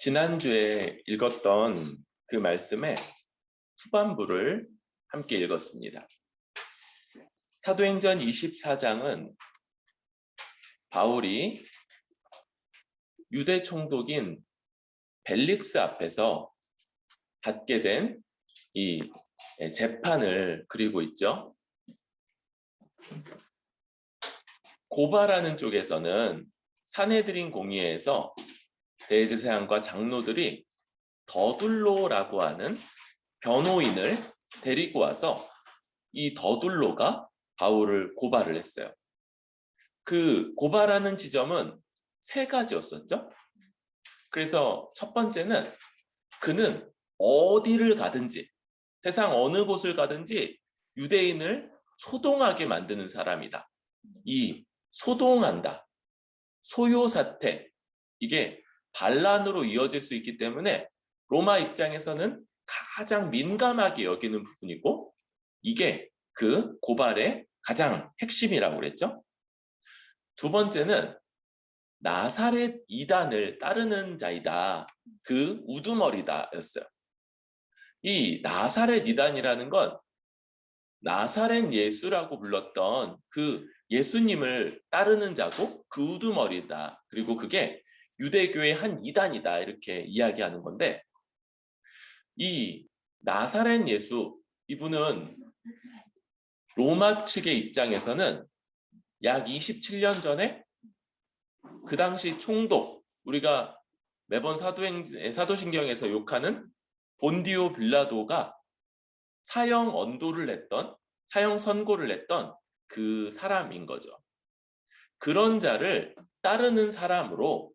지난주에 읽었던 그 말씀의 후반부를 함께 읽었습니다. 사도행전 24장은 바울이 유대 총독인 벨릭스 앞에서 받게 된 이 재판을 그리고 있죠. 고발하는 쪽에서는 산헤드린 공의회에서 대제사장과 장로들이 더둘로라고 하는 변호인을 데리고 와서 이 더둘로가 바울을 고발을 했어요. 그 고발하는 지점은 세 가지였었죠. 그래서 첫 번째는 그는 어디를 가든지 세상 어느 곳을 가든지 유대인을 소동하게 만드는 사람이다. 이 소동한다, 소요사태, 이게 반란으로 이어질 수 있기 때문에 로마 입장에서는 가장 민감하게 여기는 부분이고 이게 그 고발의 가장 핵심이라고 그랬죠. 두 번째는 나사렛 이단을 따르는 자이다. 그 우두머리다 였어요. 이 나사렛 이단이라는 건 나사렛 예수라고 불렀던 그 예수님을 따르는 자고 그 우두머리다. 그리고 그게 유대교의 한 이단이다. 이렇게 이야기하는 건데 이 나사렛 예수, 이분은 로마 측의 입장에서는 약 27년 전에 그 당시 총독, 우리가 매번 사도신경에서 욕하는 본디오 빌라도가 사형 언도를 냈던, 사형 선고를 냈던 그 사람인 거죠. 그런 자를 따르는 사람으로,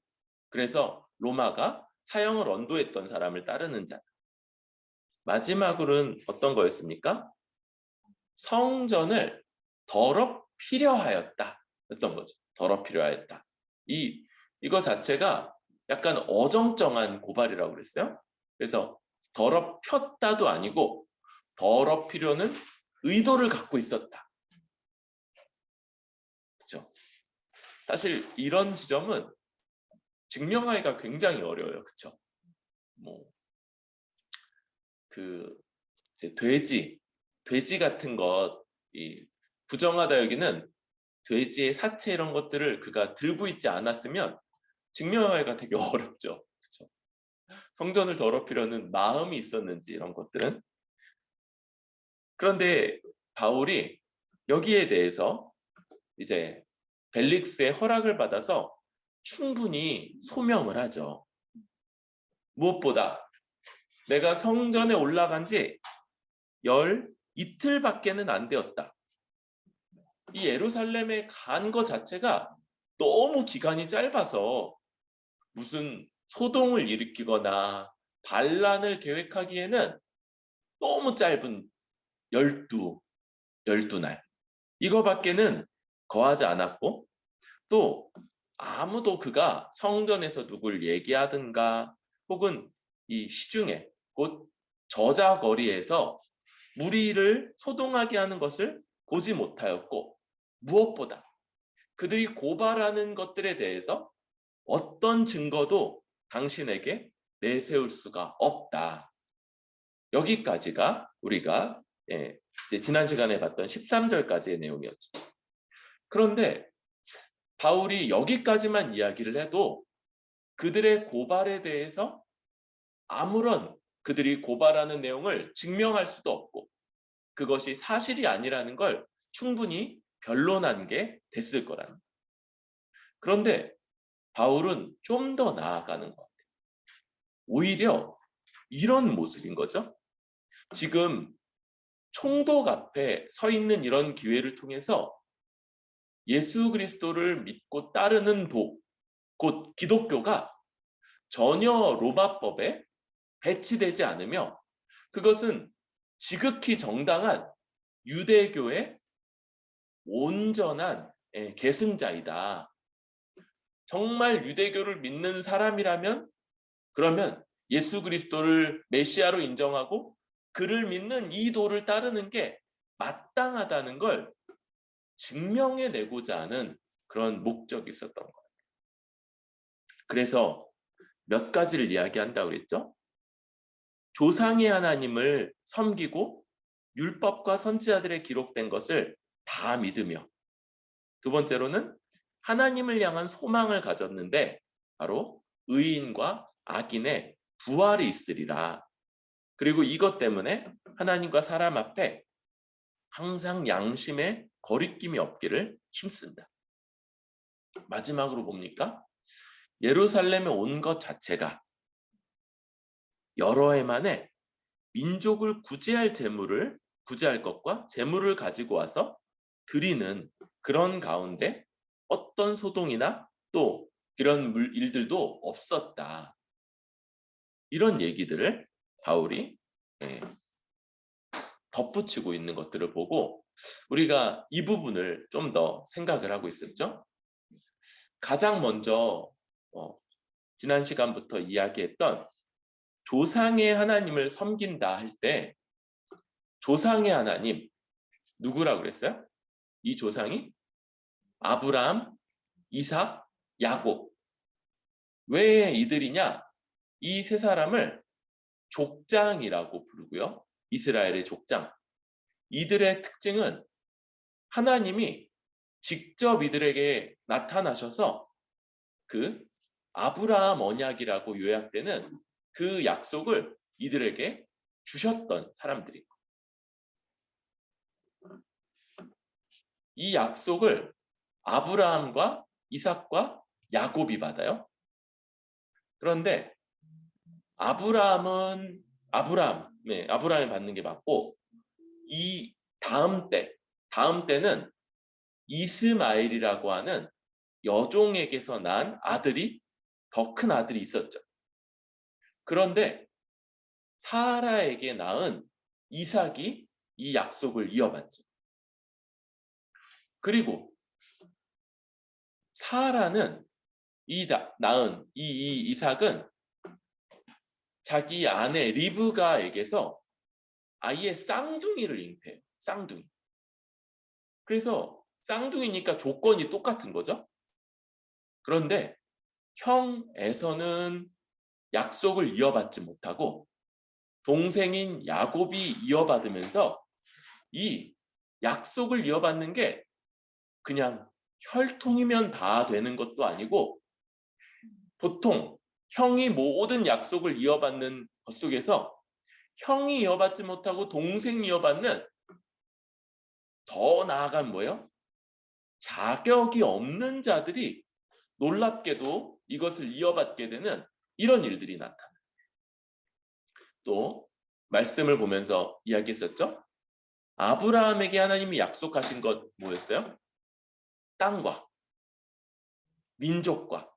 그래서 로마가 사형을 언도했던 사람을 따르는 자. 마지막으로는 어떤 거였습니까? 성전을 더럽히려 하였다 였던 거죠. 더럽히려 하였다. 이거 자체가 약간 어정쩡한 고발이라고 그랬어요. 그래서 더럽혔다도 아니고 더럽히려는 의도를 갖고 있었다. 그렇죠? 사실 이런 지점은 증명하기가 굉장히 어려워요. 그렇죠? 돼지 같은 것, 부정하다 여기는 돼지의 사체 이런 것들을 그가 들고 있지 않았으면 증명하기가 되게 어렵죠. 그렇죠? 성전을 더럽히려는 마음이 있었는지 이런 것들은. 그런데 바울이 여기에 대해서 이제 벨릭스의 허락을 받아서 충분히 소명을 하죠. 무엇보다 내가 성전에 올라간 지 이틀밖에는 안 되었다. 이 예루살렘에 간 것 자체가 너무 기간이 짧아서 무슨 소동을 일으키거나 반란을 계획하기에는 너무 짧은 12날. 이거밖에는 거하지 않았고 또 아무도 그가 성전에서 누굴 얘기하든가 혹은 이 시중에 곧 저자거리에서 무리를 소동하게 하는 것을 보지 못하였고 무엇보다 그들이 고발하는 것들에 대해서 어떤 증거도 당신에게 내세울 수가 없다. 여기까지가 우리가 이제 지난 시간에 봤던 13절까지의 내용이었죠. 그런데 바울이 여기까지만 이야기를 해도 그들의 고발에 대해서 아무런 그들이 고발하는 내용을 증명할 수도 없고 그것이 사실이 아니라는 걸 충분히 변론한 게 됐을 거라는. 그런데 바울은 좀 더 나아가는 것 같아요. 오히려 이런 모습인 거죠. 지금 총독 앞에 서 있는 이런 기회를 통해서 예수 그리스도를 믿고 따르는 곧 기독교가 전혀 로마법에 배치되지 않으며 그것은 지극히 정당한 유대교의 온전한 계승자이다. 정말 유대교를 믿는 사람이라면 그러면 예수 그리스도를 메시아로 인정하고 그를 믿는 이 도를 따르는 게 마땅하다는 걸 증명해내고자 하는 그런 목적이 있었던 거예요. 그래서 몇 가지를 이야기한다고 그랬죠? 조상의 하나님을 섬기고 율법과 선지자들에 기록된 것을 다 믿으며, 두 번째로는 하나님을 향한 소망을 가졌는데 바로 의인과 악인의 부활이 있으리라. 그리고 이것 때문에 하나님과 사람 앞에 항상 양심에 거리낌이 없기를 힘쓴다. 마지막으로 뭡니까? 예루살렘에 온 것 자체가 여러 해 만에 민족을 구제할 것과 재물을 가지고 와서 드리는 그런 가운데 어떤 소동이나 또 이런 일들도 없었다. 이런 얘기들을 바울이 덧붙이고 있는 것들을 보고 우리가 이 부분을 좀 더 생각을 하고 있었죠. 가장 먼저 지난 시간부터 이야기했던 조상의 하나님을 섬긴다 할 때 조상의 하나님 누구라고 그랬어요? 이 조상이 아브라함, 이삭, 야곱. 왜 이들이냐? 이 세 사람을 족장이라고 부르고요. 이스라엘의 족장. 이들의 특징은 하나님이 직접 이들에게 나타나셔서 그 아브라함 언약이라고 요약되는 그 약속을 이들에게 주셨던 사람들이고, 이 약속을 아브라함과 이삭과 야곱이 받아요. 그런데 아브라함이 받는 게 맞고, 이 다음 때는 이스마엘이라고 하는 여종에게서 난 아들이, 더 큰 아들이 있었죠. 그런데 사라에게 낳은 이삭이 이 약속을 이어받죠. 그리고 사라는 낳은 이 이삭은 자기 아내 리브가에게서 아예 쌍둥이를 잉태해요. 쌍둥이. 그래서 쌍둥이니까 조건이 똑같은 거죠. 그런데 형에서는 약속을 이어받지 못하고 동생인 야곱이 이어받으면서 이 약속을 이어받는 게 그냥 혈통이면 다 되는 것도 아니고, 보통 형이 모든 약속을 이어받는 것 속에서 형이 이어받지 못하고 동생이 이어받는, 더 나아간 뭐예요? 자격이 없는 자들이 놀랍게도 이것을 이어받게 되는 이런 일들이 나타나요. 또 말씀을 보면서 이야기했었죠. 아브라함에게 하나님이 약속하신 것 뭐였어요? 땅과 민족과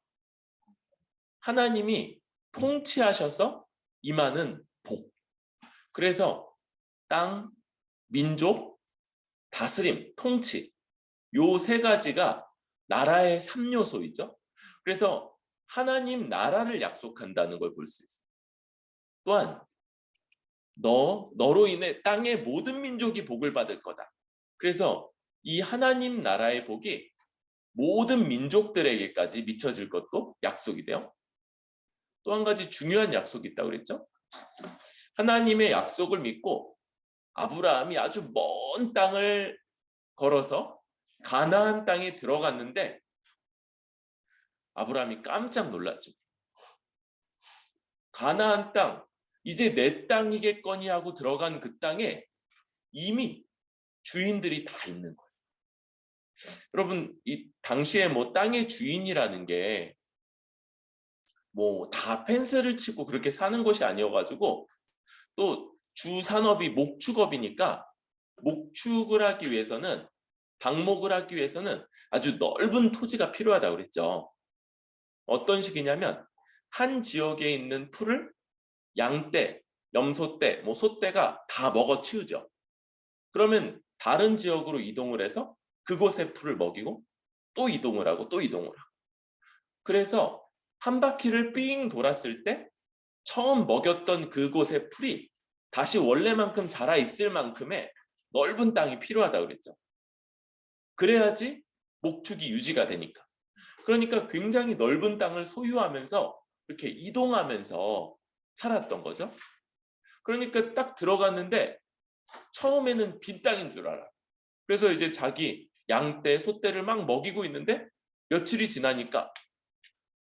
하나님이 통치하셔서 임하는 복. 그래서 땅, 민족, 다스림, 통치, 요 세 가지가 나라의 3요소이죠. 그래서 하나님 나라를 약속한다는 걸 볼 수 있어요. 또한 너로 인해 땅의 모든 민족이 복을 받을 거다. 그래서 이 하나님 나라의 복이 모든 민족들에게까지 미쳐질 것도 약속이 돼요. 또 한 가지 중요한 약속이 있다고 그랬죠. 하나님의 약속을 믿고 아브라함이 아주 먼 땅을 걸어서 가나안 땅에 들어갔는데 아브라함이 깜짝 놀랐죠. 가나안 땅, 이제 내 땅이겠거니 하고 들어간 그 땅에 이미 주인들이 다 있는 거예요. 여러분, 이 당시에 땅의 주인이라는 게 다 펜스를 치고 그렇게 사는 것이 아니어가지고, 또 주 산업이 목축업이니까 목축을 하기 위해서는, 방목을 하기 위해서는 아주 넓은 토지가 필요하다고 그랬죠. 어떤 식이냐면 한 지역에 있는 풀을 양떼, 염소떼, 소떼가 다 먹어치우죠. 그러면 다른 지역으로 이동을 해서 그곳의 풀을 먹이고 또 이동을 하고 또 이동을 하고, 그래서 한 바퀴를 삥 돌았을 때 처음 먹였던 그곳의 풀이 다시 원래만큼 자라 있을 만큼의 넓은 땅이 필요하다고 그랬죠. 그래야지 목축이 유지가 되니까. 그러니까 굉장히 넓은 땅을 소유하면서 이렇게 이동하면서 살았던 거죠. 그러니까 딱 들어갔는데 처음에는 빈 땅인 줄 알아. 그래서 이제 자기 양떼, 소떼를 막 먹이고 있는데 며칠이 지나니까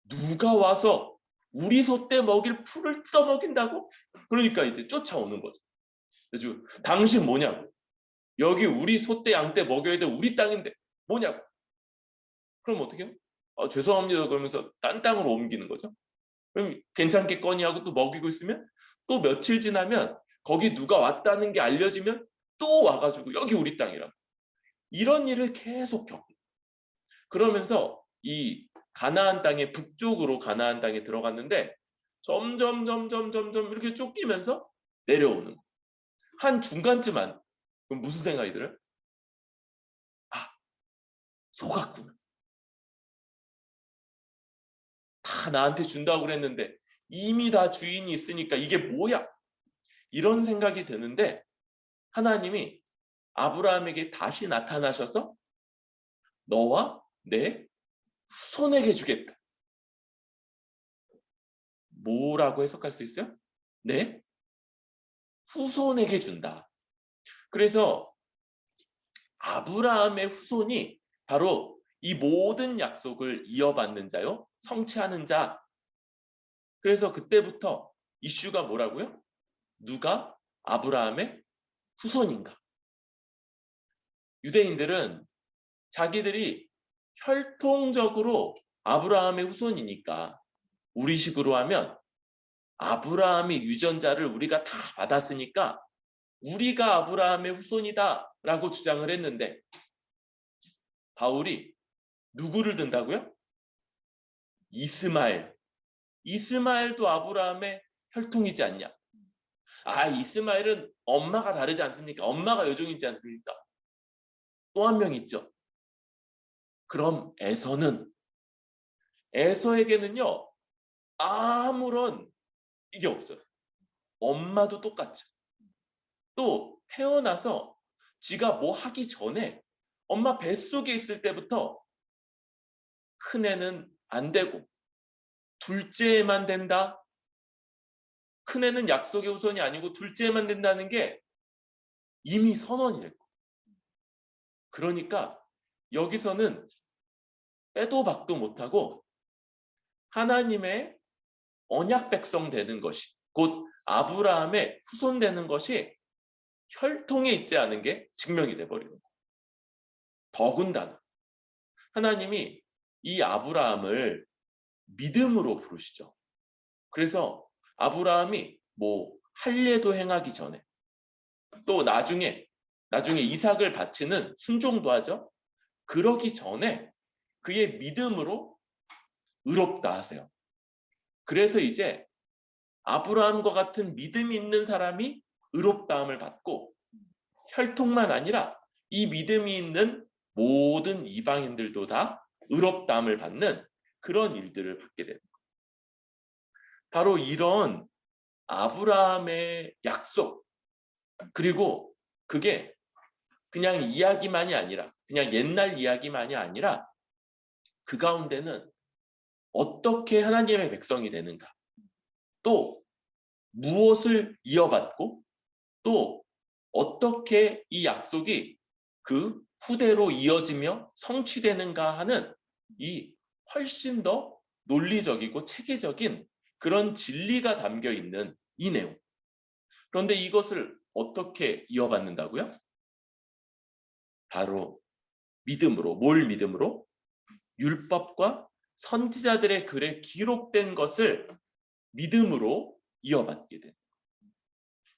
누가 와서 우리 소떼 먹일 풀을 떠먹인다고? 그러니까 이제 쫓아오는 거죠. 그래서 당신 뭐냐고. 여기 우리 소떼, 양떼 먹여야 돼. 우리 땅인데 뭐냐고. 그럼 어떻게 해요? 죄송합니다. 그러면서 딴 땅으로 옮기는 거죠. 그럼 괜찮겠거니 하고 또 먹이고 있으면 또 며칠 지나면 거기 누가 왔다는 게 알려지면 또 와가지고 여기 우리 땅이라고. 이런 일을 계속 겪고 그러면서 이 가나안 땅의 북쪽으로 가나안 땅에 들어갔는데 점점 이렇게 쫓기면서 내려오는 거예요. 한 중간쯤 그럼 무슨 생각이 들어요? 속았구나. 다 나한테 준다고 그랬는데 이미 다 주인이 있으니까 이게 뭐야? 이런 생각이 드는데 하나님이 아브라함에게 다시 나타나셔서 너와 내 후손에게 주겠다. 뭐라고 해석할 수 있어요? 내 후손에게 준다. 그래서 아브라함의 후손이 바로 이 모든 약속을 이어받는 자요, 성취하는 자. 그래서 그때부터 이슈가 뭐라고요? 누가 아브라함의 후손인가? 유대인들은 자기들이 혈통적으로 아브라함의 후손이니까 우리식으로 하면 아브라함의 유전자를 우리가 다 받았으니까 우리가 아브라함의 후손이다 라고 주장을 했는데 바울이 누구를 든다고요? 이스마엘도 아브라함의 혈통이지 않냐? 이스마엘은 엄마가 다르지 않습니까? 엄마가 여종이지 않습니까? 또 한 명 있죠. 그럼 에서에게는요 아무런 이게 없어요. 엄마도 똑같죠. 또 태어나서 지가 뭐 하기 전에 엄마 뱃속에 있을 때부터 큰애는 안 되고 둘째만 된다. 큰애는 약속의 후손이 아니고 둘째만 된다는 게 이미 선언이 됐고. 그러니까 여기서는 빼도 박도 못하고 하나님의 언약 백성 되는 것이 곧 아브라함의 후손 되는 것이 혈통에 있지 않은 게 증명이 돼버리는 거예요. 더군다나 하나님이 이 아브라함을 믿음으로 부르시죠. 그래서 아브라함이 뭐 할례도 행하기 전에 또 나중에 이삭을 바치는 순종도 하죠. 그러기 전에 그의 믿음으로 의롭다 하세요. 그래서 이제 아브라함과 같은 믿음이 있는 사람이 의롭다함을 받고 혈통만 아니라 이 믿음이 있는 모든 이방인들도 다 의롭다함을 받는 그런 일들을 받게 됩니다. 바로 이런 아브라함의 약속 그리고 그게 그냥 이야기만이 아니라 그냥 옛날 이야기만이 아니라 그 가운데는 어떻게 하나님의 백성이 되는가 또 무엇을 이어받고 또 어떻게 이 약속이 그 후대로 이어지며 성취되는가 하는 이 훨씬 더 논리적이고 체계적인 그런 진리가 담겨 있는 이 내용. 그런데 이것을 어떻게 이어받는다고요? 바로 믿음으로. 뭘 믿음으로? 율법과 선지자들의 글에 기록된 것을 믿음으로 이어받게 됩니다.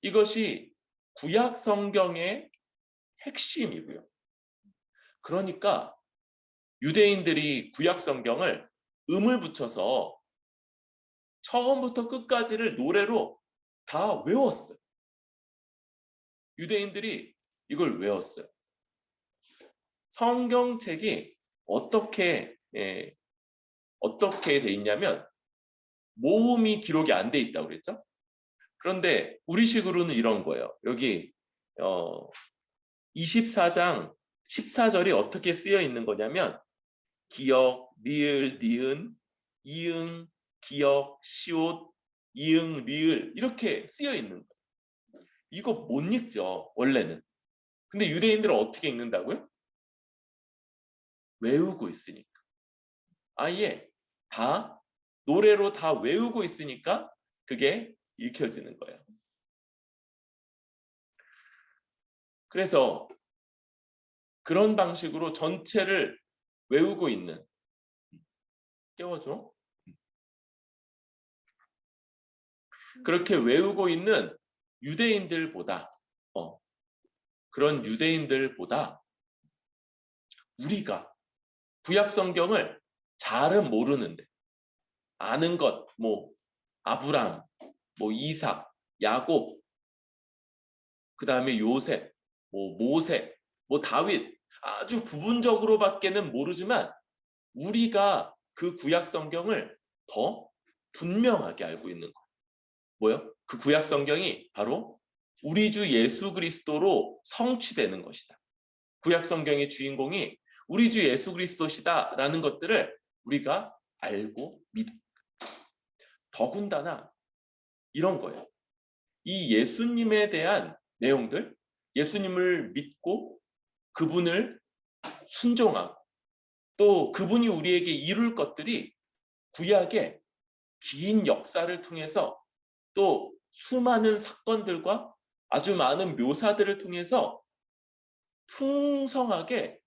이것이 구약 성경의 핵심이고요. 그러니까 유대인들이 구약 성경을 음을 붙여서 처음부터 끝까지를 노래로 다 외웠어요. 유대인들이 이걸 외웠어요. 성경책이 어떻게 돼 있냐면 모음이 기록이 안 돼 있다고 그랬죠? 그런데 우리식으로는 이런 거예요. 여기 24장 14절이 어떻게 쓰여 있는 거냐면 기역, 리을, 니은, 이응, 기역, 시옷, 이응, 리을 이렇게 쓰여 있는 거예요. 이거 못 읽죠, 원래는. 근데 유대인들은 어떻게 읽는다고요? 외우고 있으니까. 아예 다 노래로 다 외우고 있으니까 그게 읽혀지는 거예요. 그래서 그런 방식으로 전체를 외우고 있는, 깨워줘. 그렇게 외우고 있는 유대인들보다 그런 유대인들보다 우리가 구약 성경을 잘은 모르는데 아는 것, 뭐 아브람, 뭐 이삭, 야곱, 그 다음에 요셉, 뭐 모세, 뭐 다윗, 아주 부분적으로밖에는 모르지만 우리가 그 구약 성경을 더 분명하게 알고 있는 거예요. 뭐요? 그 구약 성경이 바로 우리 주 예수 그리스도로 성취되는 것이다. 구약 성경의 주인공이 우리 주 예수 그리스도시다라는 것들을 우리가 알고 믿어. 더군다나 이런 거예요. 이 예수님에 대한 내용들, 예수님을 믿고 그분을 순종하고 또 그분이 우리에게 이룰 것들이 구약의 긴 역사를 통해서 또 수많은 사건들과 아주 많은 묘사들을 통해서 풍성하게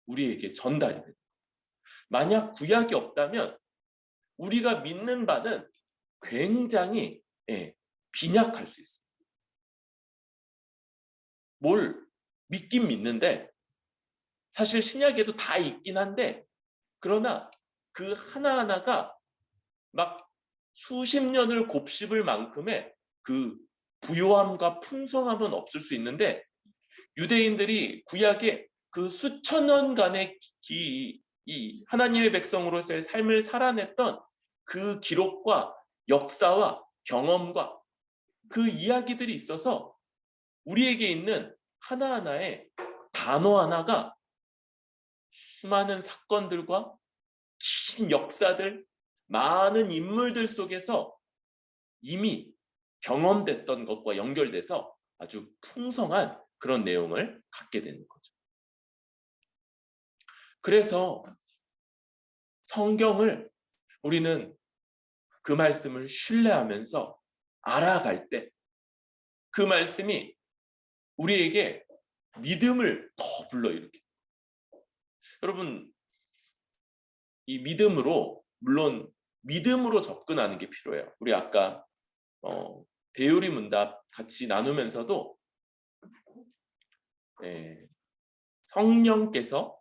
우리에게 전달이 됩니다. 만약 구약이 없다면 우리가 믿는 바는 굉장히 빈약할 수 있어요. 뭘 믿긴 믿는데 사실 신약에도 다 있긴 한데 그러나 그 하나하나가 막 수십 년을 곱씹을 만큼의 그 부요함과 풍성함은 없을 수 있는데 유대인들이 구약의 그 수천 년간의 이 하나님의 백성으로서의 삶을 살아냈던 그 기록과 역사와 경험과 그 이야기들이 있어서 우리에게 있는 하나하나의 단어 하나가 수많은 사건들과 긴 역사들, 많은 인물들 속에서 이미 경험됐던 것과 연결돼서 아주 풍성한 그런 내용을 갖게 되는 거죠. 그래서 성경을 우리는 그 말씀을 신뢰하면서 알아갈 때 그 말씀이 우리에게 믿음을 더 불러일으켜요. 여러분, 이 믿음으로, 물론 믿음으로 접근하는 게 필요해요. 우리 아까 배우리 문답 같이 나누면서도 성령께서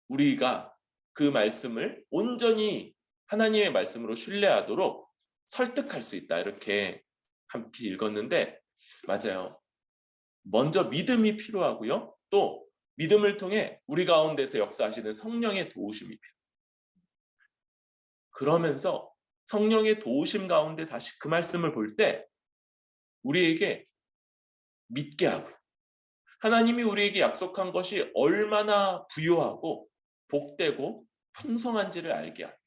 우리가 그 말씀을 온전히 하나님의 말씀으로 신뢰하도록 설득할 수 있다, 이렇게 한피 읽었는데 맞아요. 먼저 믿음이 필요하고요. 또 믿음을 통해 우리 가운데서 역사하시는 성령의 도우심이 필요해요. 그러면서 성령의 도우심 가운데 다시 그 말씀을 볼 때 우리에게 믿게 하고요. 하나님이 우리에게 약속한 것이 얼마나 부유하고 복되고 풍성한지를 알게 하고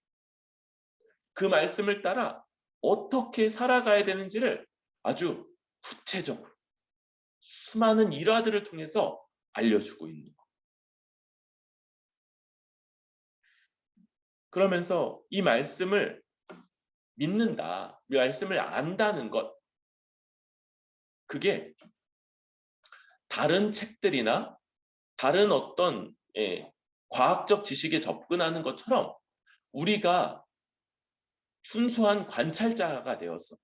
그 말씀을 따라 어떻게 살아가야 되는지를 아주 구체적으로 수많은 일화들을 통해서 알려주고 있는 것. 그러면서 이 말씀을 믿는다, 이 말씀을 안다는 것, 그게 다른 책들이나 다른 어떤 과학적 지식에 접근하는 것처럼 우리가 순수한 관찰자가 되어서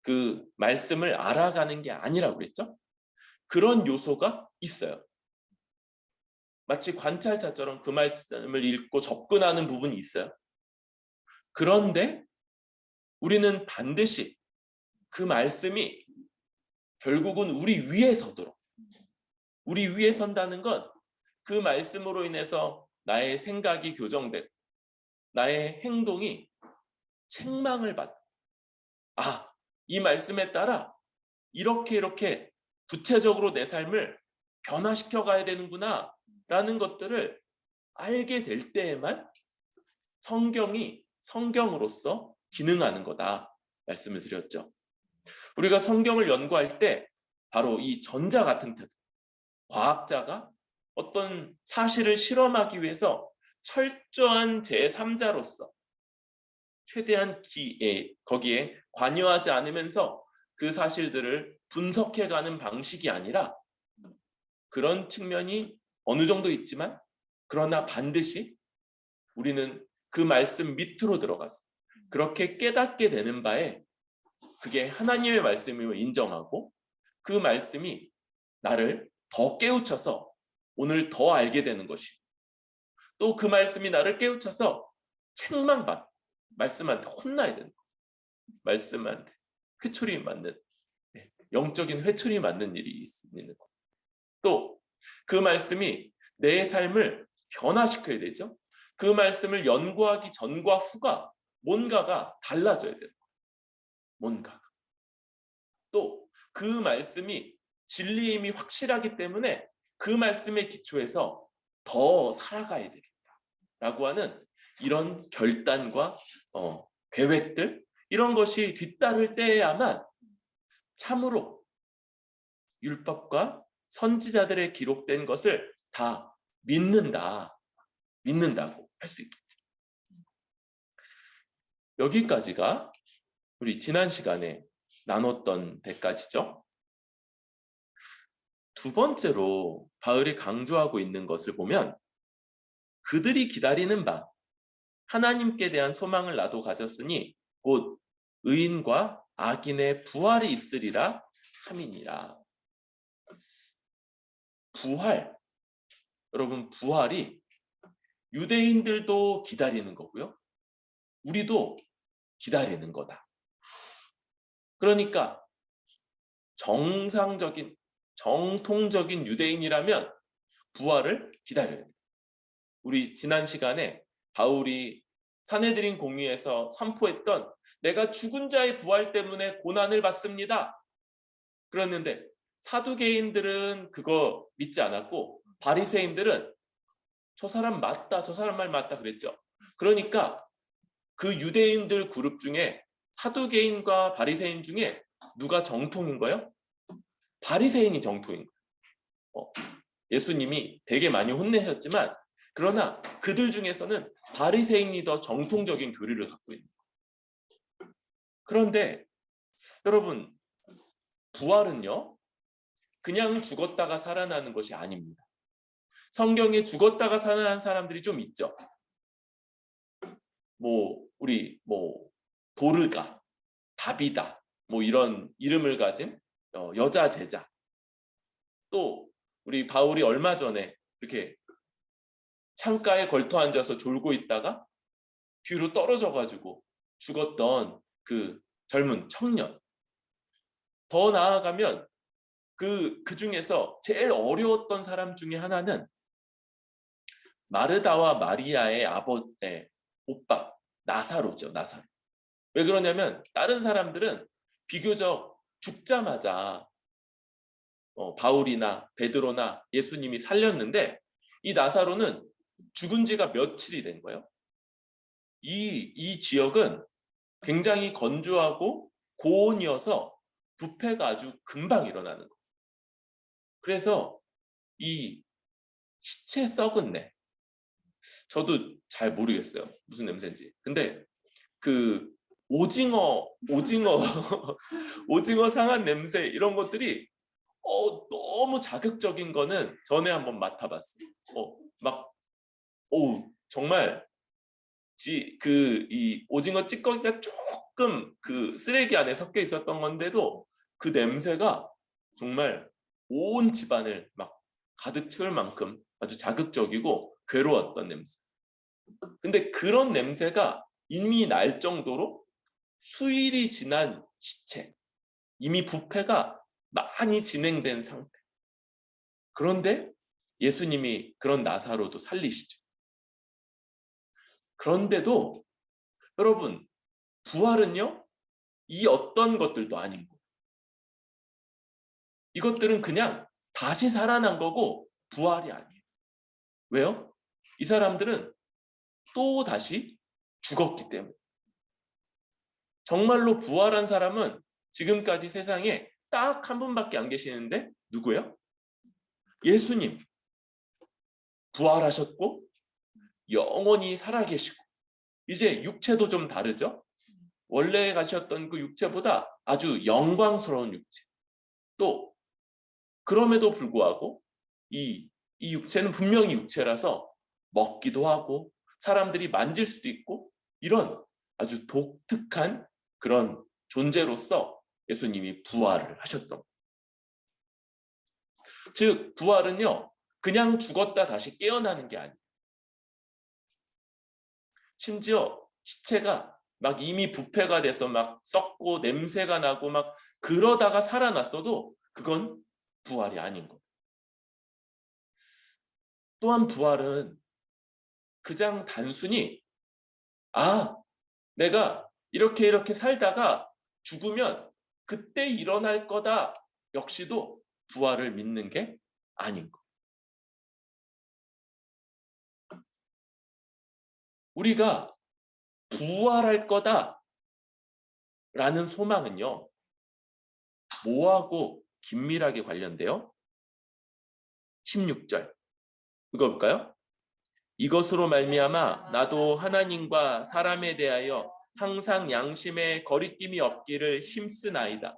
그 말씀을 알아가는 게 아니라고 그랬죠? 그런 요소가 있어요. 마치 관찰자처럼 그 말씀을 읽고 접근하는 부분이 있어요. 그런데 우리는 반드시 그 말씀이 결국은 우리 위에 서도록, 우리 위에 선다는 건 그 말씀으로 인해서 나의 생각이 교정되고 나의 행동이 책망을 받고 이 말씀에 따라 이렇게 구체적으로 내 삶을 변화시켜 가야 되는구나 라는 것들을 알게 될 때에만 성경이 성경으로서 기능하는 거다 말씀을 드렸죠. 우리가 성경을 연구할 때 바로 이 전자 같은 태도, 과학자가 어떤 사실을 실험하기 위해서 철저한 제3자로서 최대한 거기에 관여하지 않으면서 그 사실들을 분석해가는 방식이 아니라, 그런 측면이 어느 정도 있지만 그러나 반드시 우리는 그 말씀 밑으로 들어가서 그렇게 깨닫게 되는 바에 그게 하나님의 말씀임을 인정하고 그 말씀이 나를 더 깨우쳐서 오늘 더 알게 되는 것이고, 또 그 말씀이 나를 깨우쳐서 책망 받고 말씀한테 혼나야 되는 거예요. 말씀한테 회초리 맞는, 영적인 회초리 맞는 일이 있는 거예요. 또 그 말씀이 내 삶을 변화시켜야 되죠. 그 말씀을 연구하기 전과 후가 뭔가가 달라져야 돼요. 뭔가가. 또 그 말씀이 진리임이 확실하기 때문에 그 말씀의 기초에서 더 살아가야 되겠다라고 하는 이런 결단과 계획들, 이런 것이 뒤따를 때야만 참으로 율법과 선지자들의 기록된 것을 다 믿는다고 할 수 있겠죠. 여기까지가 우리 지난 시간에 나눴던 데까지죠. 두 번째로 바울이 강조하고 있는 것을 보면, 그들이 기다리는 바 하나님께 대한 소망을 나도 가졌으니 곧 의인과 악인의 부활이 있으리라 함이니라. 부활, 여러분, 부활이 유대인들도 기다리는 거고요, 우리도 기다리는 거다. 그러니까 정통적인 유대인이라면 부활을 기다려야 돼요. 우리 지난 시간에 바울이 산헤드린 공의에서 선포했던 내가 죽은 자의 부활 때문에 고난을 받습니다. 그랬는데 사두개인들은 그거 믿지 않았고 바리새인들은 저 사람 맞다, 저 사람 말 맞다 그랬죠. 그러니까 그 유대인들 그룹 중에 사두개인과 바리새인 중에 누가 정통인 거예요? 바리새인이 정통인 거예요. 예수님이 되게 많이 혼내셨지만 그러나 그들 중에서는 바리새인이 더 정통적인 교리를 갖고 있는 거예요. 그런데 여러분, 부활은요, 그냥 죽었다가 살아나는 것이 아닙니다. 성경에 죽었다가 살아난 사람들이 좀 있죠. 우리 도르가, 다비다, 이런 이름을 가진 여자 제자. 또 우리 바울이 얼마 전에 이렇게 창가에 걸터 앉아서 졸고 있다가 뒤로 떨어져 가지고 죽었던 그 젊은 청년. 더 나아가면 그 중에서 제일 어려웠던 사람 중에 하나는 마르다와 마리아의 오빠 나사로죠. 나사로. 왜 그러냐면 다른 사람들은 비교적 죽자마자 바울이나 베드로나 예수님이 살렸는데 이 나사로는 죽은 지가 며칠이 된 거예요. 이 지역은 굉장히 건조하고 고온이어서 부패가 아주 금방 일어나는 거예요. 그래서 이 시체 썩은 내, 저도 잘 모르겠어요, 무슨 냄새인지. 근데 그 오징어 오징어 상한 냄새, 이런 것들이 너무 자극적인 거는 전에 한번 맡아봤어요. 정말 이 오징어 찌꺼기가 조금 그 쓰레기 안에 섞여 있었던 건데도 그 냄새가 정말 온 집안을 막 가득 채울 만큼 아주 자극적이고 괴로웠던 냄새. 근데 그런 냄새가 이미 날 정도로 수일이 지난 시체, 이미 부패가 많이 진행된 상태. 그런데 예수님이 그런 나사로도 살리시죠. 그런데도 여러분, 부활은요, 이 어떤 것들도 아닌 거예요. 이것들은 그냥 다시 살아난 거고 부활이 아니에요. 왜요? 이 사람들은 또 다시 죽었기 때문에. 정말로 부활한 사람은 지금까지 세상에 딱 한 분밖에 안 계시는데 누구예요? 예수님. 부활하셨고 영원히 살아계시고 이제 육체도 좀 다르죠? 원래 가셨던 그 육체보다 아주 영광스러운 육체. 또 그럼에도 불구하고 이 육체는 분명히 육체라서 먹기도 하고 사람들이 만질 수도 있고 이런 아주 독특한 그런 존재로서 예수님이 부활을 하셨던 거예요. 즉 부활은요 그냥 죽었다 다시 깨어나는 게 아니에요. 심지어 시체가 막 이미 부패가 돼서 막 썩고 냄새가 나고 막 그러다가 살아났어도 그건 부활이 아닌 거예요. 또한 부활은 그냥 단순히 내가 이렇게 살다가 죽으면 그때 일어날 거다 역시도 부활을 믿는 게 아닌 거. 우리가 부활할 거다라는 소망은요. 뭐하고 긴밀하게 관련돼요? 16절 읽어볼까요? 이것으로 말미암아 나도 하나님과 사람에 대하여 항상 양심에 거리낌이 없기를 힘쓰나이다.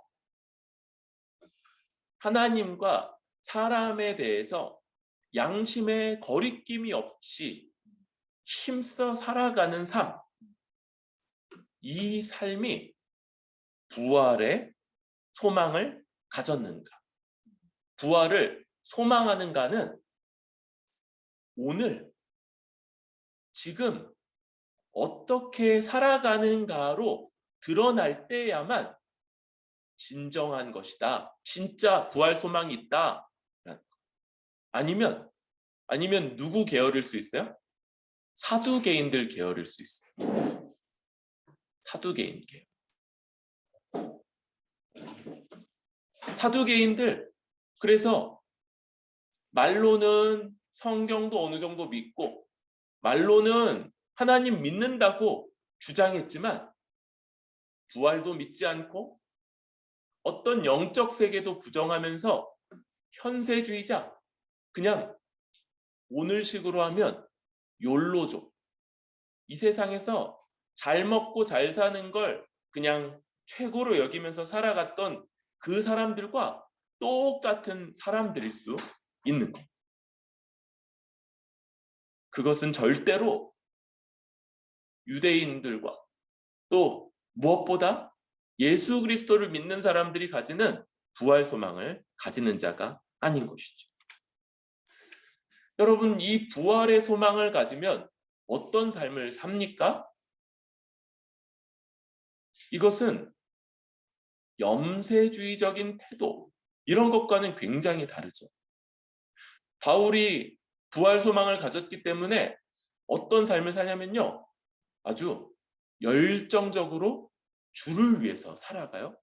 하나님과 사람에 대해서 양심에 거리낌이 없이 힘써 살아가는 삶. 이 삶이 부활의 소망을 가졌는가? 부활을 소망하는가는 오늘 지금 어떻게 살아가는가로 드러날 때야만 진정한 것이다. 진짜 부활 소망이 있다. 아니면 누구 계열일 수 있어요? 사두개인들 계열일 수 있어요. 사두개인 계열. 사두개인들 그래서 말로는 성경도 어느 정도 믿고 말로는 하나님 믿는다고 주장했지만 부활도 믿지 않고 어떤 영적 세계도 부정하면서 현세주의자, 그냥 오늘식으로 하면 욜로족. 이 세상에서 잘 먹고 잘 사는 걸 그냥 최고로 여기면서 살아갔던 그 사람들과 똑같은 사람들일 수 있는 것. 그것은 절대로 유대인들과 또 무엇보다 예수 그리스도를 믿는 사람들이 가지는 부활 소망을 가지는 자가 아닌 것이죠. 여러분, 이 부활의 소망을 가지면 어떤 삶을 삽니까? 이것은 염세주의적인 태도, 이런 것과는 굉장히 다르죠. 바울이 부활 소망을 가졌기 때문에 어떤 삶을 사냐면요. 아주 열정적으로 주를 위해서 살아가요.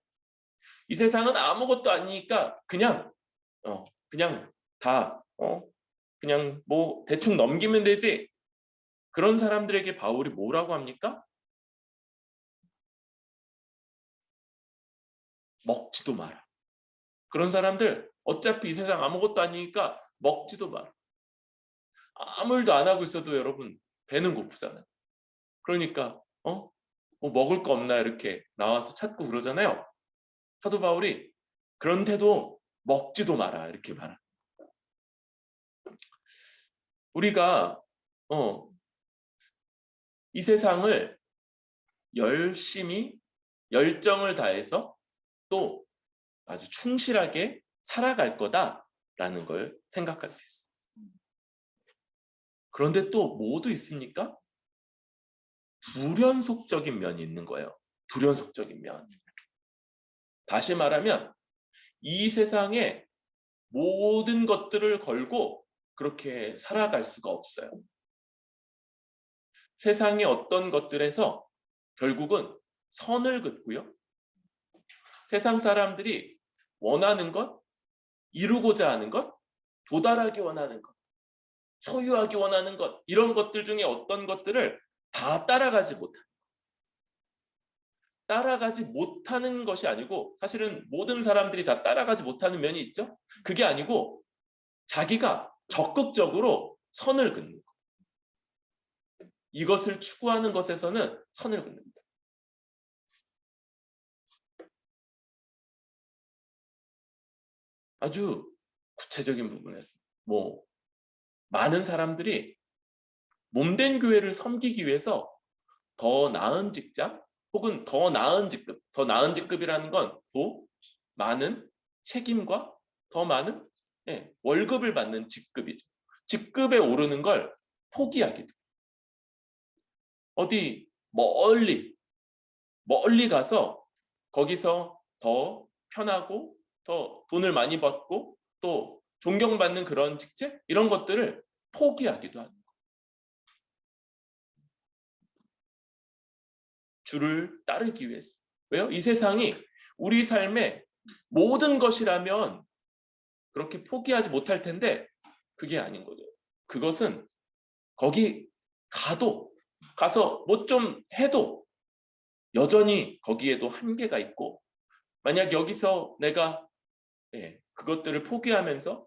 이 세상은 아무것도 아니니까 그냥 다 그냥 뭐 대충 넘기면 되지. 그런 사람들에게 바울이 뭐라고 합니까? 먹지도 마라. 그런 사람들 어차피 이 세상 아무것도 아니니까 먹지도 마라. 아무 일도 안 하고 있어도 여러분 배는 고프잖아요. 그러니까 뭐 먹을 거 없나 이렇게 나와서 찾고 그러잖아요. 사도 바울이 그런 태도 먹지도 마라 이렇게 말합니다. 우리가 이 세상을 열심히 열정을 다해서 또 아주 충실하게 살아갈 거다라는 걸 생각할 수 있어요. 그런데 또 뭐도 있습니까? 불연속적인 면이 있는 거예요. 불연속적인 면. 다시 말하면 이 세상에 모든 것들을 걸고 그렇게 살아갈 수가 없어요. 세상의 어떤 것들에서 결국은 선을 긋고요. 세상 사람들이 원하는 것, 이루고자 하는 것, 도달하기 원하는 것, 소유하기 원하는 것, 이런 것들 중에 어떤 것들을 다 따라가지 못하는 것이 아니고, 사실은 모든 사람들이 다 따라가지 못하는 면이 있죠. 그게 아니고 자기가 적극적으로 선을 긋는 것. 이것을 추구하는 것에서는 선을 긋는다. 아주 구체적인 부분에서 많은 사람들이 몸된 교회를 섬기기 위해서 더 나은 직장 혹은 더 나은 직급, 더 나은 직급이라는 건 더 많은 책임과 더 많은 월급을 받는 직급이죠. 직급에 오르는 걸 포기하기도. 어디 멀리 가서 거기서 더 편하고 더 돈을 많이 받고 또 존경받는 그런 직책 이런 것들을 포기하기도 하는 거예요. 주를 따르기 위해서. 왜요? 이 세상이 우리 삶의 모든 것이라면 그렇게 포기하지 못할 텐데 그게 아닌 거죠. 그것은 거기 가서 뭐 좀 해도 여전히 거기에도 한계가 있고, 만약 여기서 내가 그것들을 포기하면서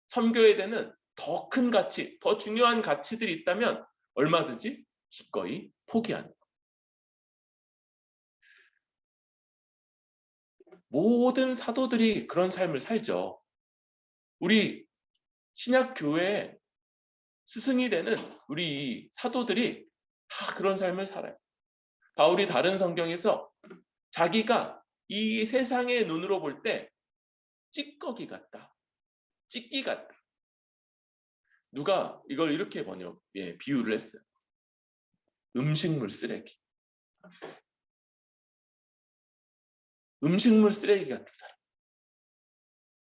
섬겨야 되는 더 큰 가치, 더 중요한 가치들이 있다면 얼마든지 기꺼이 포기하는 것. 모든 사도들이 그런 삶을 살죠. 우리 신약교회의 스승이 되는 우리 사도들이 다 그런 삶을 살아요. 바울이 다른 성경에서 자기가 이 세상의 눈으로 볼 때 찌꺼기 같다, 찌끼 같다. 누가 이걸 이렇게 비유를 했어요. 음식물 쓰레기. 음식물 쓰레기 같은 사람.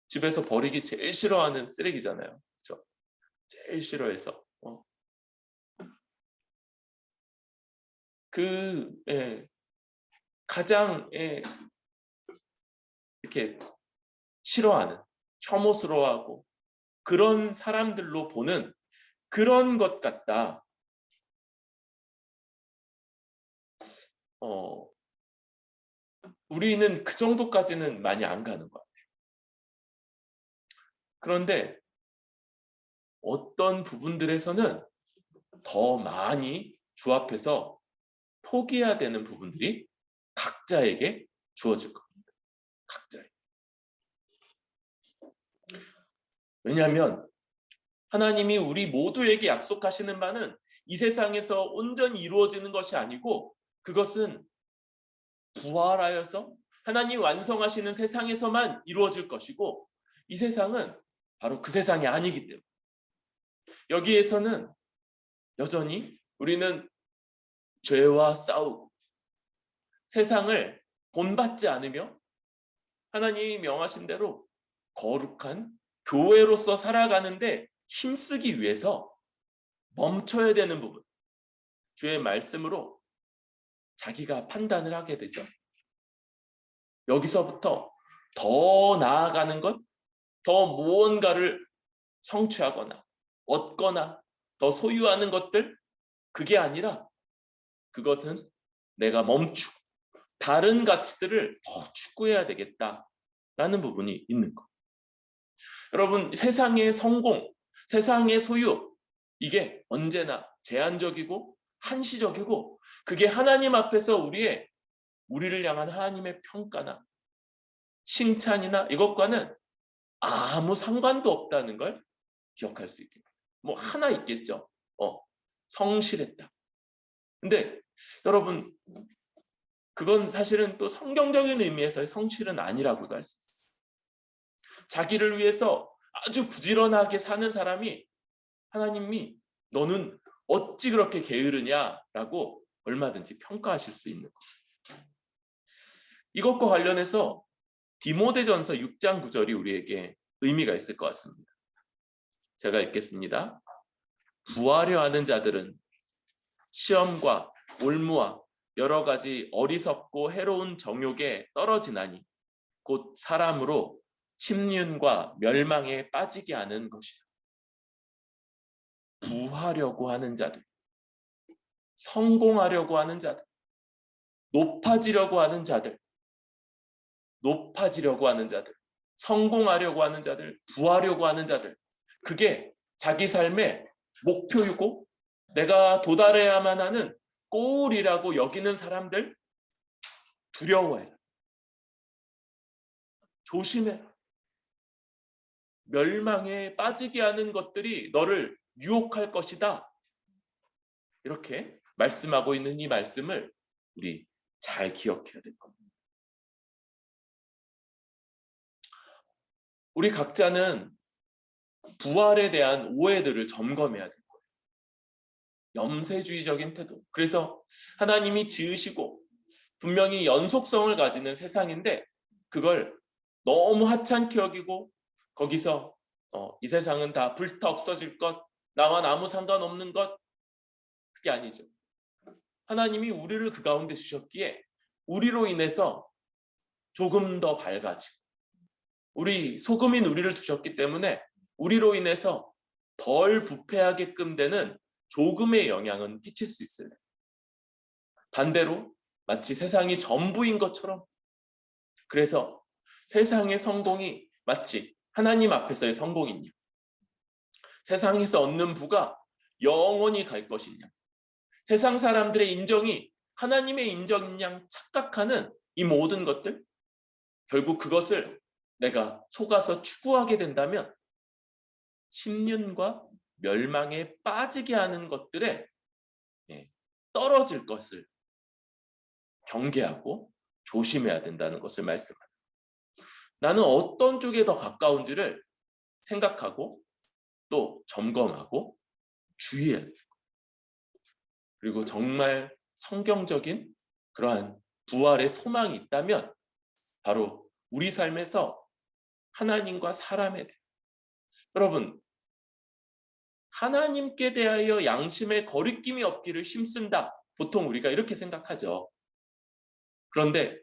집에서 버리기 제일 싫어하는 쓰레기잖아요. 그렇죠? 제일 싫어해서. 가장 이렇게 싫어하는, 혐오스러워하고 그런 사람들로 보는 그런 것 같다. 우리는 그 정도까지는 많이 안 가는 것 같아요. 그런데 어떤 부분들에서는 더 많이 주 앞에서 포기해야 되는 부분들이 각자에게 주어질 겁니다. 각자에게. 왜냐하면 하나님이 우리 모두에게 약속하시는 바는 이 세상에서 온전히 이루어지는 것이 아니고, 그것은 부활하여서 하나님 완성하시는 세상에서만 이루어질 것이고, 이 세상은 바로 그 세상이 아니기 때문에 여기에서는 여전히 우리는 죄와 싸우고 세상을 본받지 않으며 하나님이 명하신 대로 거룩한 교회로서 살아가는데 힘쓰기 위해서 멈춰야 되는 부분, 주의 말씀으로 자기가 판단을 하게 되죠. 여기서부터 더 나아가는 것, 더 무언가를 성취하거나 얻거나 더 소유하는 것들, 그게 아니라 그것은 내가 멈추고 다른 가치들을 더 추구해야 되겠다라는 부분이 있는 것. 여러분, 세상의 성공, 세상의 소유, 이게 언제나 제한적이고 한시적이고, 그게 하나님 앞에서 우리를 향한 하나님의 평가나 칭찬이나 이것과는 아무 상관도 없다는 걸 기억할 수 있겠다. 하나 있겠죠. 성실했다. 근데 여러분, 그건 사실은 또 성경적인 의미에서의 성실은 아니라고도 할 수 있어요. 자기를 위해서 아주 부지런하게 사는 사람이 하나님이 너는 어찌 그렇게 게으르냐라고 얼마든지 평가하실 수 있는 거죠. 이것과 관련해서 디모데전서 6장 9절이 우리에게 의미가 있을 것 같습니다. 제가 읽겠습니다. 부하려 하는 자들은 시험과 올무와 여러 가지 어리석고 해로운 정욕에 떨어지나니 곧 사람으로 침륜과 멸망에 빠지게 하는 것이라. 부하려고 하는 자들, 성공하려고 하는 자들, 높아지려고 하는 자들, 성공하려고 하는 자들, 부하려고 하는 자들, 그게 자기 삶의 목표이고 내가 도달해야만 하는 골이라고 여기는 사람들, 두려워해라. 조심해라. 멸망에 빠지게 하는 것들이 너를 유혹할 것이다. 이렇게 말씀하고 있는 이 말씀을 우리 잘 기억해야 될 겁니다. 우리 각자는 부활에 대한 오해들을 점검해야 될 거예요. 염세주의적인 태도. 그래서 하나님이 지으시고 분명히 연속성을 가지는 세상인데 그걸 너무 하찮게 여기고 거기서 이 세상은 다 불타 없어질 것, 나와 아무 상관없는 것, 그게 아니죠. 하나님이 우리를 그 가운데 주셨기에 우리로 인해서 조금 더 밝아지고 우리 소금인 우리를 두셨기 때문에 우리로 인해서 덜 부패하게끔 되는 조금의 영향은 끼칠 수 있어요. 반대로 마치 세상이 전부인 것처럼, 그래서 세상의 성공이 마치 하나님 앞에서의 성공이냐, 세상에서 얻는 부가 영원히 갈 것이냐, 세상 사람들의 인정이 하나님의 인정인 양 착각하는 이 모든 것들, 결국 그것을 내가 속아서 추구하게 된다면 심륜과 멸망에 빠지게 하는 것들에 떨어질 것을 경계하고 조심해야 된다는 것을 말씀합니다. 나는 어떤 쪽에 더 가까운지를 생각하고 또 점검하고 주의해야 돼요. 그리고 정말 성경적인 그러한 부활의 소망이 있다면 바로 우리 삶에서 하나님과 사람에 대해, 여러분, 하나님께 대하여 양심에 거리낌이 없기를 힘쓴다. 보통 우리가 이렇게 생각하죠. 그런데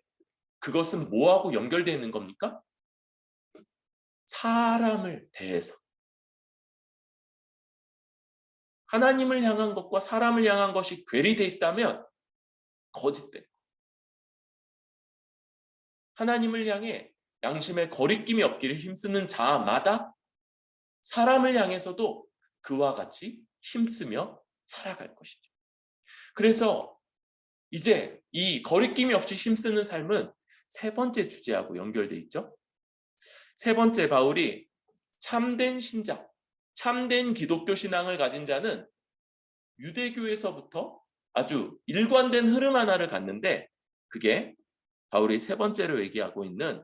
그것은 뭐하고 연결되어 있는 겁니까? 사람을 대해서. 하나님을 향한 것과 사람을 향한 것이 괴리되어 있다면 거짓된, 하나님을 향해 양심에 거리낌이 없기를 힘쓰는 자마다 사람을 향해서도 그와 같이 힘쓰며 살아갈 것이죠. 그래서 이제 이 거리낌이 없이 힘쓰는 삶은 세 번째 주제하고 연결돼 있죠. 세 번째, 바울이 참된 신자, 참된 기독교 신앙을 가진 자는 유대교에서부터 아주 일관된 흐름 하나를 갖는데, 그게 바울이 세 번째로 얘기하고 있는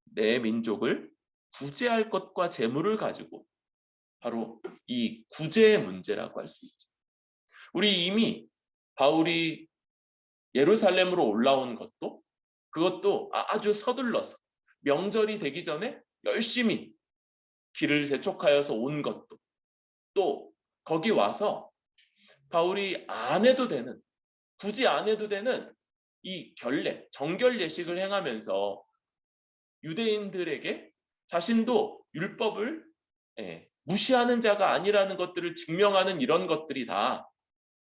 내 민족을 구제할 것과 재물을 가지고, 바로 이 구제의 문제라고 할 수 있죠. 우리 이미 바울이 예루살렘으로 올라온 것도, 그것도 아주 서둘러서 명절이 되기 전에 열심히 길을 재촉하여서 온 것도, 또 거기 와서 바울이 안 해도 되는, 굳이 안 해도 되는 이 결례, 정결 예식을 행하면서 유대인들에게 자신도 율법을 무시하는 자가 아니라는 것들을 증명하는 이런 것들이 다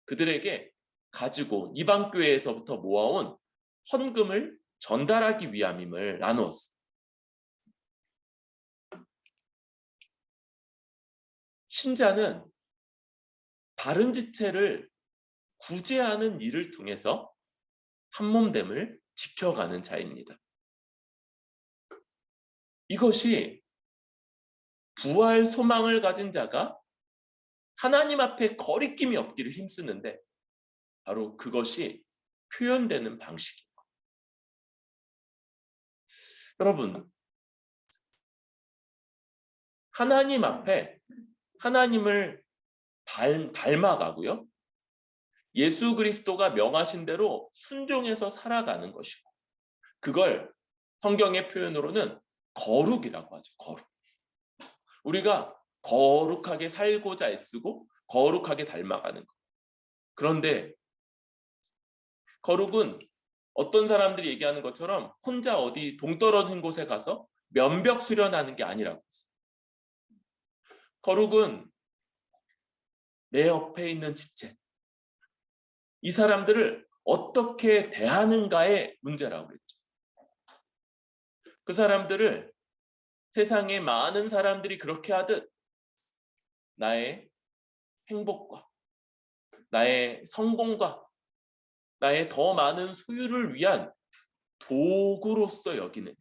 그들에게 가지고 이방 교회에서부터 모아온 헌금을 전달하기 위함임을 나누었습니다. 신자는 바른 지체를 구제하는 일을 통해서 한몸됨을 지켜가는 자입니다. 이것이 부활 소망을 가진 자가 하나님 앞에 거리낌이 없기를 힘쓰는데, 바로 그것이 표현되는 방식입니다. 여러분, 하나님 앞에 하나님을 닮아가고요, 예수 그리스도가 명하신 대로 순종해서 살아가는 것이고, 그걸 성경의 표현으로는 거룩이라고 하죠. 거룩. 우리가 거룩하게 살고자 애쓰고 거룩하게 닮아가는 것. 그런데 거룩은 어떤 사람들이 얘기하는 것처럼 혼자 어디 동떨어진 곳에 가서 면벽 수련하는 게 아니라고 했어요. 거룩은 내 옆에 있는 지체, 이 사람들을 어떻게 대하는가의 문제라고 그랬죠. 그 사람들을 세상의 많은 사람들이 그렇게 하듯 나의 행복과 나의 성공과 나의 더 많은 소유를 위한 도구로서 여기느냐.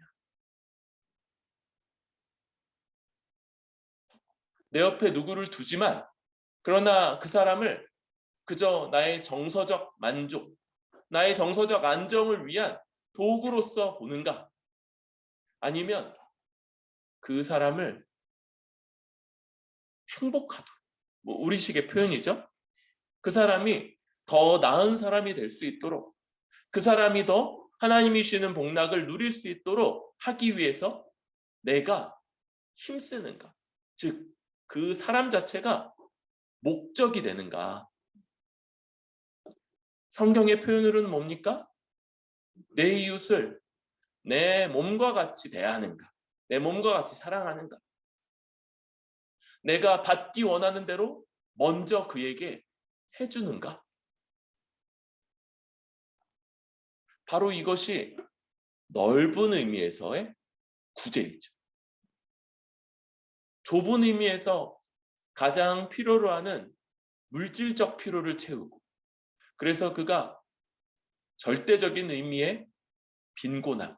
내 옆에 누구를 두지만 그러나 그 사람을 그저 나의 정서적 만족, 나의 정서적 안정을 위한 도구로서 보는가? 아니면 그 사람을 행복하도록, 우리식의 표현이죠. 그 사람이 더 나은 사람이 될 수 있도록, 그 사람이 더 하나님이 주시는 복락을 누릴 수 있도록 하기 위해서 내가 힘쓰는가? 즉, 그 사람 자체가 목적이 되는가? 성경의 표현으로는 뭡니까? 내 이웃을 내 몸과 같이 대하는가? 내 몸과 같이 사랑하는가? 내가 받기 원하는 대로 먼저 그에게 해주는가? 바로 이것이 넓은 의미에서의 구제이죠. 좁은 의미에서 가장 필요로 하는 물질적 필요를 채우고, 그래서 그가 절대적인 의미의 빈곤함,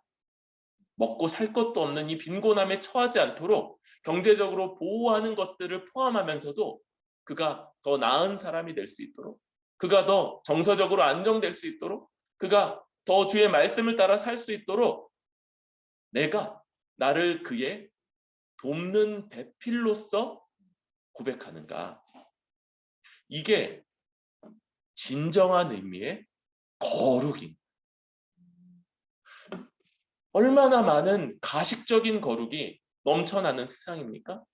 먹고 살 것도 없는 이 빈곤함에 처하지 않도록 경제적으로 보호하는 것들을 포함하면서도 그가 더 나은 사람이 될 수 있도록, 그가 더 정서적으로 안정될 수 있도록, 그가 더 주의 말씀을 따라 살 수 있도록 내가 나를 그의 돕는 배필로서 고백하는가. 이게 진정한 의미의 거룩인, 얼마나 많은 가식적인 거룩이 넘쳐나는 세상입니까?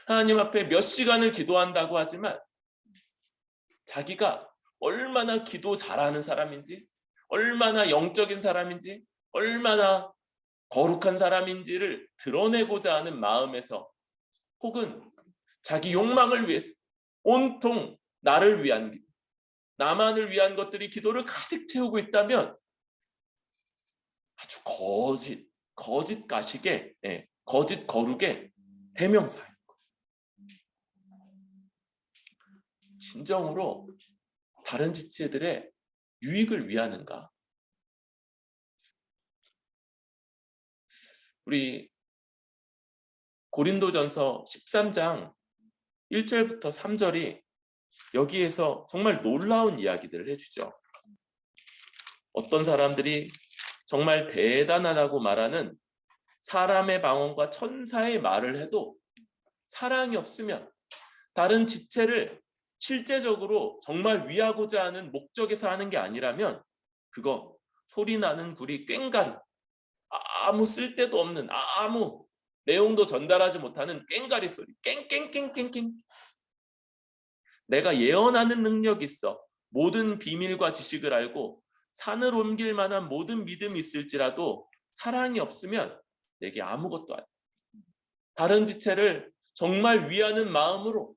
하나님 앞에 몇 시간을 기도한다고 하지만 자기가 얼마나 기도 잘하는 사람인지, 얼마나 영적인 사람인지, 얼마나 거룩한 사람인지를 드러내고자 하는 마음에서, 혹은 자기 욕망을 위해서 온통 나를 위한, 나만을 위한 것들이 기도를 가득 채우고 있다면 아주 거짓 가식의, 거짓 거룩의 대명사예요. 진정으로 다른 지체들의 유익을 위하는가? 우리 고린도전서 13장 1절부터 3절이 여기에서 정말 놀라운 이야기들을 해주죠. 어떤 사람들이 정말 대단하다고 말하는 사람의 방언과 천사의 말을 해도 사랑이 없으면, 다른 지체를 실제적으로 정말 위하고자 하는 목적에서 하는 게 아니라면 그거 소리나는 구리 꽹가리, 아무 쓸데도 없는, 아무 내용도 전달하지 못하는 꽹가리 소리, 깽깽깽깽깽. 내가 예언하는 능력이 있어, 모든 비밀과 지식을 알고 산을 옮길 만한 모든 믿음이 있을지라도 사랑이 없으면 내게 아무것도 아니야. 다른 지체를 정말 위하는 마음으로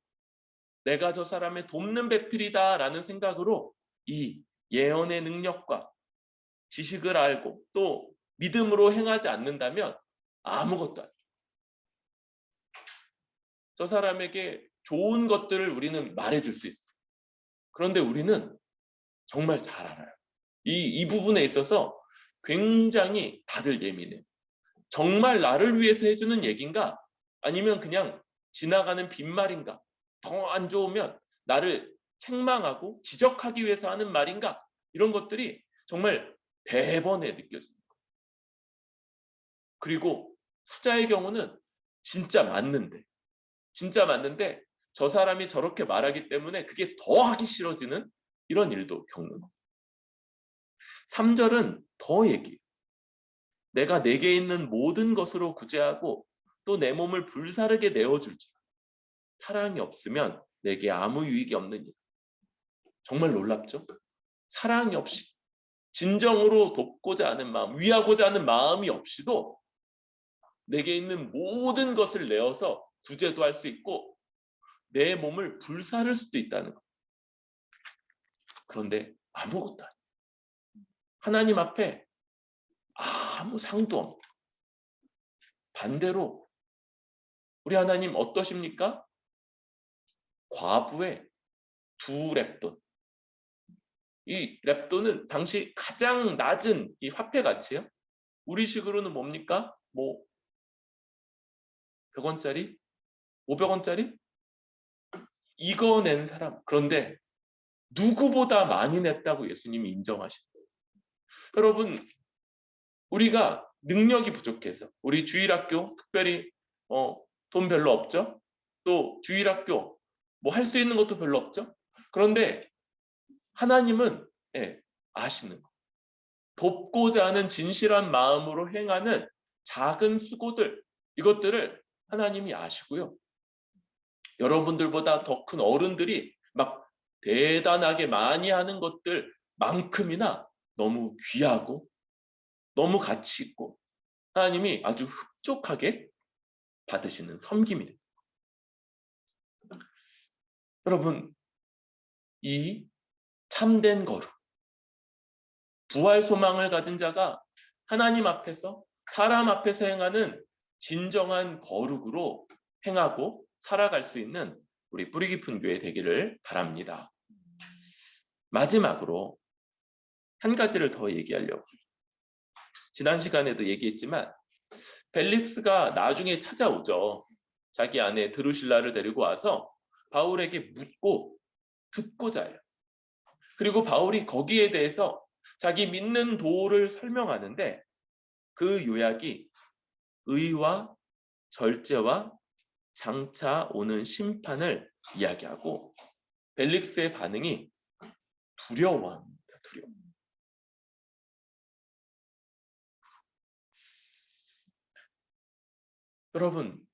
내가 저 사람의 돕는 배필이다 라는 생각으로 이 예언의 능력과 지식을 알고 또 믿음으로 행하지 않는다면 아무것도 아니야. 저 사람에게 좋은 것들을 우리는 말해줄 수 있어. 그런데 우리는 정말 잘 알아요. 이 부분에 있어서 굉장히 다들 예민해요. 정말 나를 위해서 해주는 얘기인가? 아니면 그냥 지나가는 빈말인가? 더 안 좋으면 나를 책망하고 지적하기 위해서 하는 말인가? 이런 것들이 정말 대번에 느껴집니다. 그리고 후자의 경우는 진짜 맞는데 저 사람이 저렇게 말하기 때문에 그게 더 하기 싫어지는 이런 일도 겪는 거예요. 3절은 더 얘기해요. 내가 내게 있는 모든 것으로 구제하고 또 내 몸을 불사르게 내어줄지 사랑이 없으면 내게 아무 유익이 없느니라. 정말 놀랍죠? 사랑이 없이, 진정으로 돕고자 하는 마음, 위하고자 하는 마음이 없이도 내게 있는 모든 것을 내어서 구제도 할 수 있고 내 몸을 불사를 수도 있다는 것. 그런데 아무것도 아니에요. 하나님 앞에 아무 상도 없는. 반대로 우리 하나님 어떠십니까? 과부의 2렙돈. 이 렙돈은 당시 가장 낮은 이 화폐 가치예요. 우리식으로는 뭡니까? 뭐 100원짜리? 500원짜리? 이거 낸 사람. 그런데 누구보다 많이 냈다고 예수님이 인정하시는 거예요. 여러분, 우리가 능력이 부족해서 우리 주일학교 특별히 돈 별로 없죠? 또 주일학교 뭐 할 수 있는 것도 별로 없죠? 그런데 하나님은 아시는 거예요. 돕고자 하는 진실한 마음으로 행하는 작은 수고들, 이것들을 하나님이 아시고요. 여러분들보다 더 큰 어른들이 막 대단하게 많이 하는 것들만큼이나 너무 귀하고 너무 가치 있고 하나님이 아주 흡족하게 받으시는 섬김이 됩니다. 여러분, 이 참된 거룩, 부활 소망을 가진 자가 하나님 앞에서 사람 앞에서 행하는 진정한 거룩으로 행하고 살아갈 수 있는 우리 뿌리 깊은 교회 되기를 바랍니다. 마지막으로 한 가지를 더 얘기하려고. 지난 시간에도 얘기했지만 벨릭스가 나중에 찾아오죠. 자기 아내 드루실라를 데리고 와서 바울에게 묻고 듣고자 해요. 그리고 바울이 거기에 대해서 자기 믿는 도를 설명하는데 그 요약이 의와 절제와 장차 오는 심판을 이야기하고 벨릭스의 반응이 두려워합니다. 두려워. 여러분,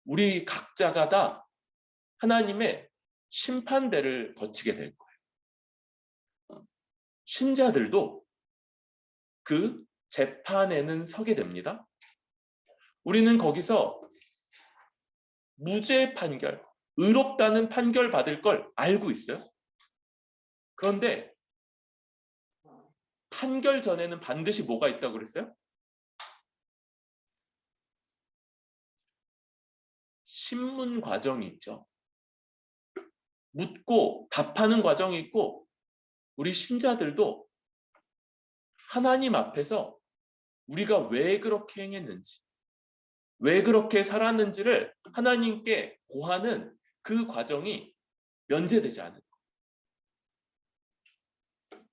우리 각자가 다 하나님의 심판대를 거치게 될 거예요. 신자들도 그 재판에는 서게 됩니다. 우리는 거기서 무죄 판결, 의롭다는 판결 받을 걸 알고 있어요. 그런데 판결 전에는 반드시 뭐가 있다고 그랬어요? 신문 과정이 있죠. 묻고 답하는 과정이 있고 우리 신자들도 하나님 앞에서 우리가 왜 그렇게 행했는지, 왜 그렇게 살았는지를 하나님께 고하는 그 과정이 면제되지 않은 거예요.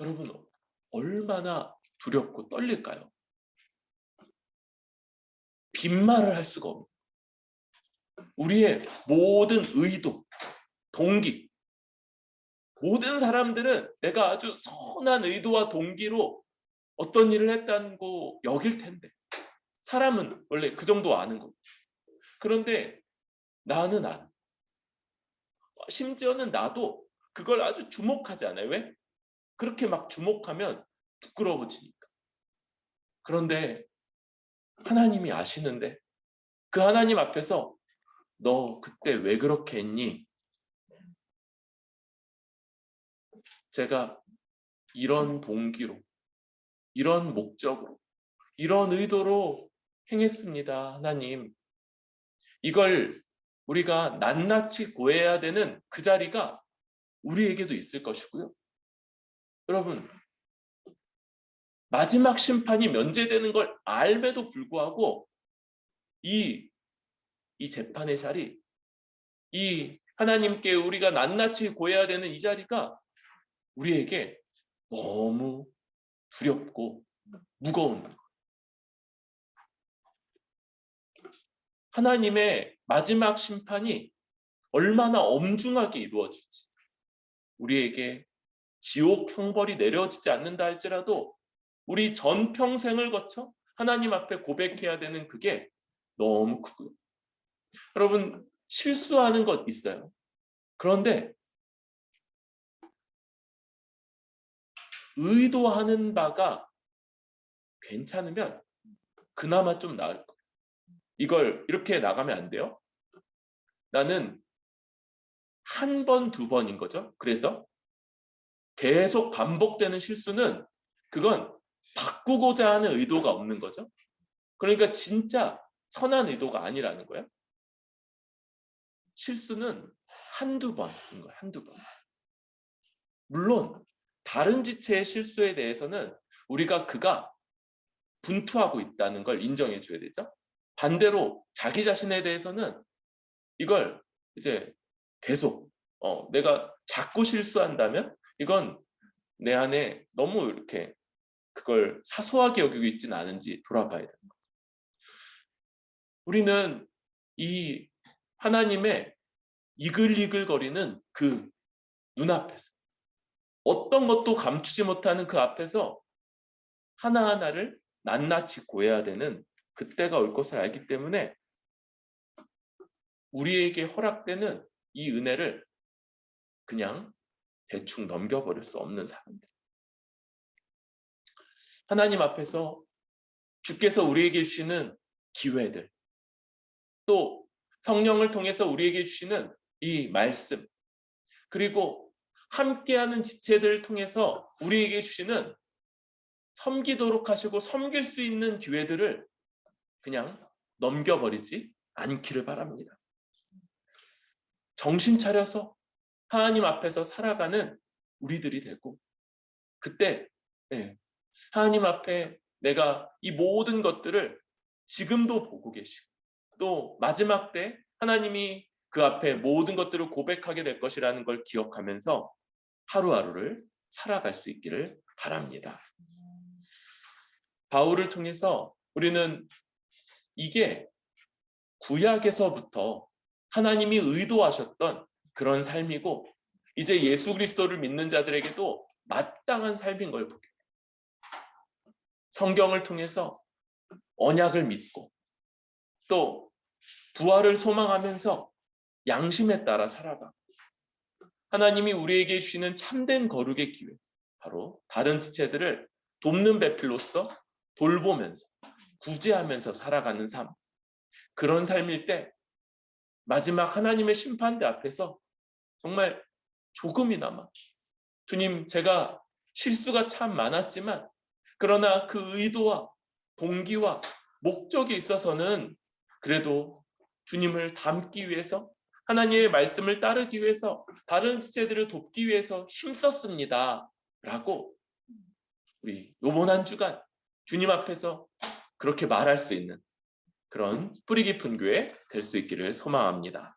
여러분, 얼마나 두렵고 떨릴까요? 빈말을 할 수가 없는 우리의 모든 의도, 동기, 모든 사람들은 내가 아주 선한 의도와 동기로 어떤 일을 했다고 여길 텐데 사람은 원래 그 정도 아는 거예요. 그런데 나는 안. 심지어는 나도 그걸 아주 주목하지 않아요. 왜? 그렇게 막 주목하면 부끄러워지니까. 그런데 하나님이 아시는데 그 하나님 앞에서 너 그때 왜 그렇게 했니? 제가 이런 동기로, 이런 목적으로, 이런 의도로 행했습니다. 하나님. 이걸 우리가 낱낱이 고해야 되는 그 자리가 우리에게도 있을 것이고요. 여러분, 마지막 심판이 면제되는 걸 알매도 불구하고 이 재판의 자리, 이 하나님께 우리가 낱낱이 고해야 되는 이 자리가 우리에게 너무 두렵고 무거운 거예요. 하나님의 마지막 심판이 얼마나 엄중하게 이루어질지, 우리에게 지옥 형벌이 내려지지 않는다 할지라도 우리 전평생을 거쳐 하나님 앞에 고백해야 되는 그게 너무 크고요. 여러분, 실수하는 것 있어요. 그런데 의도하는 바가 괜찮으면 그나마 좀 나을 거예요. 이걸 이렇게 나가면 안 돼요. 나는 한 번, 두 번인 거죠. 그래서 계속 반복되는 실수는 그건 바꾸고자 하는 의도가 없는 거죠. 그러니까 진짜 선한 의도가 아니라는 거예요. 실수는 한두 번인 거예요. 한두 번. 물론 다른 지체의 실수에 대해서는 우리가 그가 분투하고 있다는 걸 인정해 줘야 되죠. 반대로 자기 자신에 대해서는 이걸 이제 계속 내가 자꾸 실수한다면 이건 내 안에 너무 이렇게 그걸 사소하게 여기고 있지는 않은지 돌아봐야 되는 거예요. 우리는 이 하나님의 이글이글거리는 그 눈앞에서 어떤 것도 감추지 못하는 그 앞에서 하나하나를 낱낱이 고해야 되는 그때가 올 것을 알기 때문에 우리에게 허락되는 이 은혜를 그냥 대충 넘겨버릴 수 없는 사람들. 하나님 앞에서 주께서 우리에게 주시는 기회들, 또 성령을 통해서 우리에게 주시는 이 말씀, 그리고 함께하는 지체들을 통해서 우리에게 주시는 섬기도록 하시고 섬길 수 있는 기회들을 그냥 넘겨버리지 않기를 바랍니다. 정신 차려서 하나님 앞에서 살아가는 우리들이 되고, 그때 하나님 앞에 내가 이 모든 것들을 지금도 보고 계시고, 또 마지막 때 하나님이 그 앞에 모든 것들을 고백하게 될 것이라는 걸 기억하면서 하루하루를 살아갈 수 있기를 바랍니다. 바울을 통해서 우리는 이게 구약에서부터 하나님이 의도하셨던 그런 삶이고, 이제 예수 그리스도를 믿는 자들에게도 마땅한 삶인 걸 보게 돼요. 성경을 통해서 언약을 믿고 또 부활을 소망하면서 양심에 따라 살아가 하나님이 우리에게 주시는 참된 거룩의 기회, 바로 다른 지체들을 돕는 배필로서 돌보면서 구제하면서 살아가는 삶, 그런 삶일 때 마지막 하나님의 심판대 앞에서 정말 조금이나마 주님, 제가 실수가 참 많았지만 그러나 그 의도와 동기와 목적이 있어서는 그래도 주님을 닮기 위해서, 하나님의 말씀을 따르기 위해서, 다른 지체들을 돕기 위해서 힘썼습니다 라고 우리 이번 한 주간 주님 앞에서 그렇게 말할 수 있는 그런 뿌리 깊은 교회 될 수 있기를 소망합니다.